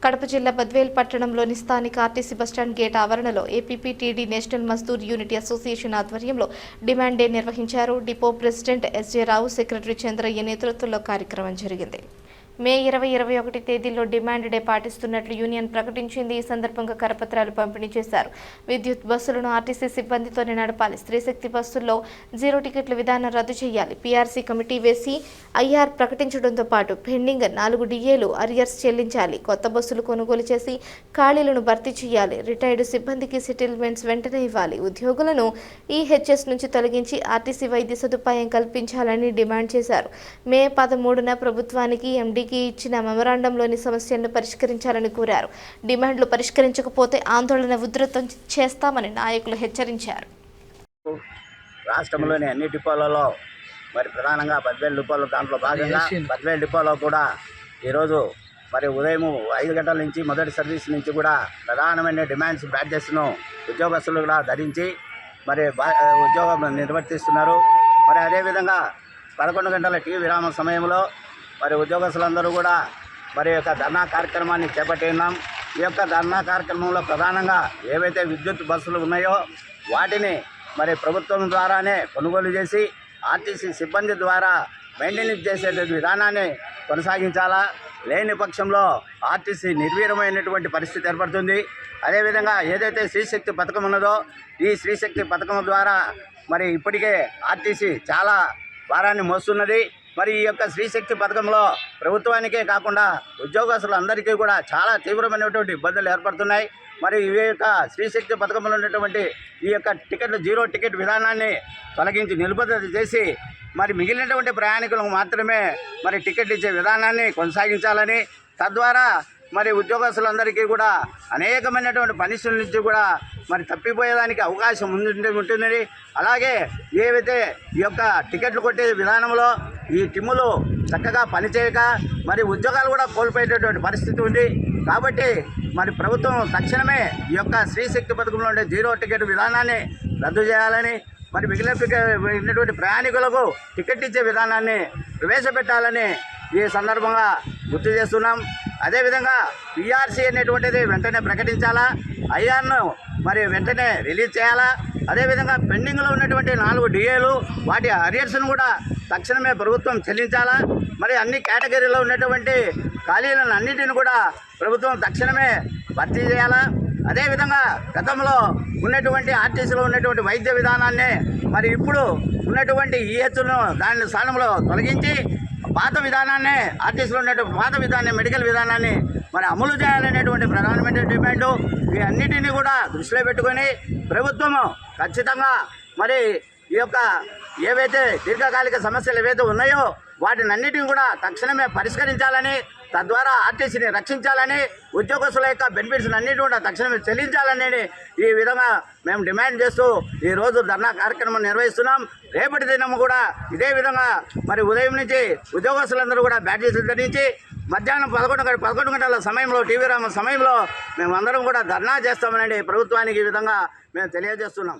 కడప జిల్లా బద్వేల్ పట్టణంలోని స్థానిక ఆర్టీసీ బస్టాండ్ గేట్ ఆవరణలో APPTD national Mazdoor unity association ఆధ్వర్యంలో డిమాండ్ డే నిర్వహించారు. డిపో ప్రెసిడెంట్ ఎస్జే రావు, సెక్రటరీ చంద్రయ్య నేతృత్వంలో కార్యక్రమం జరిగింది. మే 20-21 తేదీల్లో డిమాండ్ డే పాటిస్తున్నట్లు యూనియన్ ప్రకటించింది. ఈ సందర్భంగా కరపత్రాలు పంపిణీ చేశారు. విద్యుత్ బస్సులను ఆర్టీసీ సిబ్బందితోనే నడపాలి. స్త్రీశక్తి బస్సుల్లో 0 టికెట్ల విధానం రద్దు చేయాలి. పీఆర్సీ కమిటీ వేసి ఐఆర్ ప్రకటించడంతో పాటు పెండింగ్ 4 డిఏలు అరియర్స్ చెల్లించాలి. కొత్త బస్సులు కొనుగోలు చేసి ఖాళీలను భర్తీ చేయాలి. రిటైర్డ్ సిబ్బందికి సెటిల్మెంట్స్ వెంటనే ఇవ్వాలి. ఉద్యోగులను ఈహెచ్ఎస్ నుంచి తొలగించి ఆర్టీసీ వైద్య సదుపాయం కల్పించాలని డిమాండ్ చేశారు. మే 13న ప్రభుత్వానికి ఎండీ ఇచ్చిన మెమరాండంలోని సమస్యలను పరిష్కరించాలని కోరారు. డిమాండ్లు పరిష్కరించకపోతే ఆందోళన ఉధృతం చేస్తామని నాయకులు హెచ్చరించారు. రాష్ట్రంలోని అన్ని డిపోలలో మరి ప్రధానంగా బద్వేల్ డిపోలో దాంట్లో భాగంగా బద్వేల్ డిపోలో కూడా ఈరోజు మరి ఉదయం 5 గంటల నుంచి మొదటి సర్వీస్ నుంచి కూడా ప్రధానమైన డిమాండ్స్ బ్యాడ్జెస్ను ఉద్యోగస్తులు కూడా ధరించి మరి ఉద్యోగం నిర్వర్తిస్తున్నారు. మరి అదేవిధంగా 11 గంటల టీ విరామ సమయంలో మరి ఉద్యోగస్తులందరూ కూడా మరి యొక్క ధర్నా కార్యక్రమాన్ని చేపట్టి ఉన్నాం. ఈ యొక్క ధర్నా కార్యక్రమంలో ప్రధానంగా ఏవైతే విద్యుత్ బస్సులు ఉన్నాయో వాటిని మరి ప్రభుత్వం ద్వారానే కొనుగోలు చేసి ఆర్టీసీ సిబ్బంది ద్వారా మెయింటెనెన్స్ చేసే విధానాన్ని కొనసాగించాలా. లేని పక్షంలో ఆర్టీసీ నిర్వీర్యమైనటువంటి పరిస్థితి ఏర్పడుతుంది. అదేవిధంగా ఏదైతే స్త్రీశక్తి పథకం ఉన్నదో ఈ స్త్రీశక్తి పథకం ద్వారా మరి ఇప్పటికే ఆర్టీసీ చాలా భారాన్ని మోస్తున్నది. మరి ఈ యొక్క స్త్రీశక్తి పథకంలో ప్రభుత్వానికే కాకుండా ఉద్యోగస్తులందరికీ కూడా చాలా తీవ్రమైనటువంటి ఇబ్బందులు ఏర్పడుతున్నాయి. మరి ఈ యొక్క స్త్రీశక్తి పథకంలో ఉన్నటువంటి ఈ యొక్క టికెట్లు 0 టికెట్ విధానాన్ని తొలగించి నిలుపుదల చేసి మరి మిగిలినటువంటి ప్రయాణికులకు మాత్రమే మరి టికెట్ ఇచ్చే విధానాన్ని కొనసాగించాలని, తద్వారా మరి ఉద్యోగస్తులందరికీ కూడా అనేకమైనటువంటి పనిష్మెంట్ నుంచి కూడా మరి తప్పిపోయేదానికి అవకాశం ఉంటుంది. అలాగే ఏవైతే ఈ యొక్క టికెట్లు కొట్టే విధానంలో ఈ టిమ్ములు చక్కగా పనిచేయక మరి ఉద్యోగాలు కూడా కోల్పోయేటటువంటి పరిస్థితి ఉంది. కాబట్టి మరి ప్రభుత్వం తక్షణమే ఈ యొక్క స్త్రీశక్తి పథకంలో ఉండే 0 టికెట్ విధానాన్ని రద్దు చేయాలని, మరి మిగిలినటువంటి ప్రయాణికులకు టికెట్ ఇచ్చే విధానాన్ని ప్రవేశపెట్టాలని ఈ సందర్భంగా గుర్తు చేస్తున్నాం. అదేవిధంగా పీఆర్సీ అనేటువంటిది వెంటనే ప్రకటించాలా, ఐఆర్ను మరి వెంటనే రిలీజ్ చేయాలా. అదేవిధంగా పెండింగ్లో ఉన్నటువంటి 4 డిఏలు వాటి అరియర్స్ను కూడా తక్షణమే ప్రభుత్వం చెల్లించాలా. మరి అన్ని కేటగిరీలో ఉన్నటువంటి ఖాళీలను అన్నింటిని కూడా ప్రభుత్వం తక్షణమే భర్తీ చేయాలా. అదేవిధంగా గతంలో ఉన్నటువంటి ఆర్టీసీలో ఉన్నటువంటి వైద్య విధానాన్ని మరి ఇప్పుడు ఉన్నటువంటి ఈహెచ్ను దాని స్థానంలో తొలగించి పాత విధానాన్ని ఆర్టీసీలో ఉన్నటువంటి పాత విధానాన్ని మెడికల్ విధానాన్ని మరి అమలు చేయాలనేటువంటి ప్రధానమైన డిమాండు. ఈ అన్నిటినీ కూడా దృష్టిలో పెట్టుకొని ప్రభుత్వము ఖచ్చితంగా మరి ఈ యొక్క ఏవైతే దీర్ఘకాలిక సమస్యలు ఏవైతే ఉన్నాయో వాటిని అన్నిటిని కూడా తక్షణమే పరిష్కరించాలని, తద్వారా ఆర్టీసీని రక్షించాలని, ఉద్యోగస్తుల యొక్క బెనిఫిట్స్ అన్నిటి కూడా తక్షణమే చెల్లించాలని ఈ విధంగా మేము డిమాండ్ చేస్తూ ఈరోజు ధర్నా కార్యక్రమం నిర్వహిస్తున్నాం. రేపటి దినం కూడా ఇదే విధంగా మరి ఉదయం నుంచి ఉద్యోగస్తులందరూ కూడా బ్యాడ్జీలు ధరించి మధ్యాహ్నం 11 గంటల సమయంలో టీవీ రామ సమయంలో మేమందరం కూడా ధర్నా చేస్తామనండి ప్రభుత్వానికి ఈ విధంగా మేము తెలియజేస్తున్నాం.